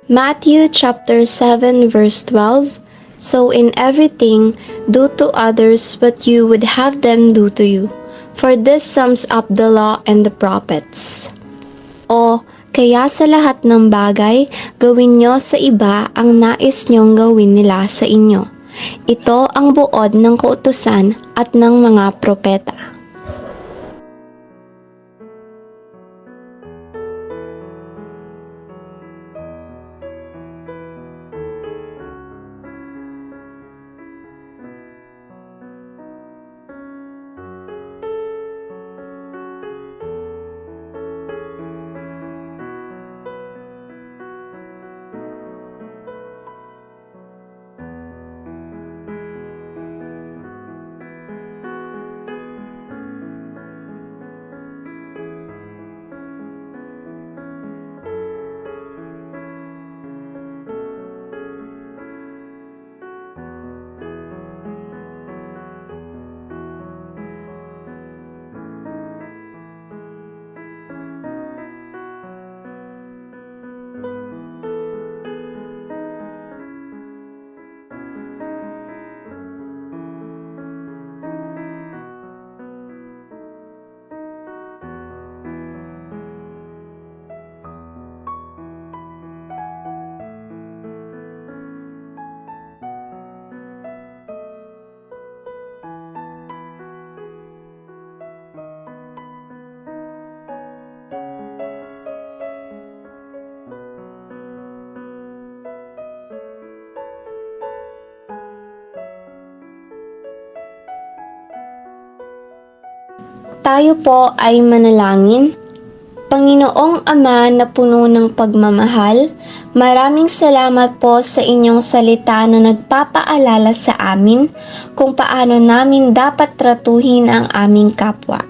Matthew chapter 7 verse 12. So in everything, do to others what you would have them do to you. For this sums up the law and the prophets. O, kaya sa lahat ng bagay, gawin nyo sa iba ang nais nyong gawin nila sa inyo. Ito ang buod ng kautusan at ng mga propeta. Tayo po ay manalangin. Panginoong Ama na puno ng pagmamahal, maraming salamat po sa inyong salita na nagpapaalala sa amin kung paano namin dapat tratuhin ang aming kapwa.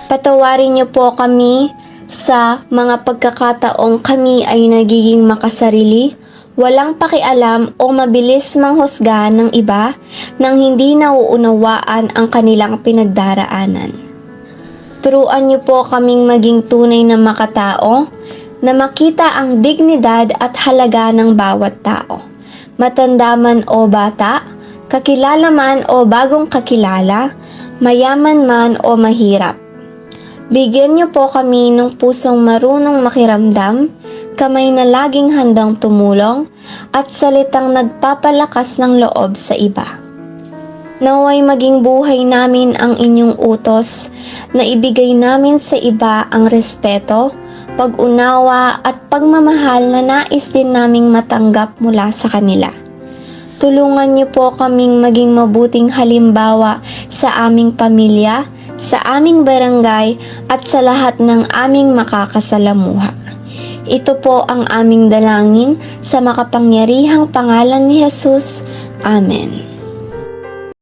Patawarin niyo po kami sa mga pagkakataong kami ay nagiging makasarili, walang pakialam o mabilis manghusga ng iba nang hindi nauunawaan ang kanilang pinagdaraanan. Turuan niyo po kaming maging tunay na makatao, na makita ang dignidad at halaga ng bawat tao. Matanda man o bata, kakilala man o bagong kakilala, mayaman man o mahirap. Bigyan niyo po kami ng pusong marunong makiramdam, kamay na laging handang tumulong, at salitang nagpapalakas ng loob sa iba. Naway maging buhay namin ang inyong utos na ibigay namin sa iba ang respeto, pag-unawa at pagmamahal na nais din naming matanggap mula sa kanila. Tulungan niyo po kaming maging mabuting halimbawa sa aming pamilya, sa aming barangay at sa lahat ng aming makakasalamuha. Ito po ang aming dalangin sa makapangyarihang pangalan ni Jesus. Amen.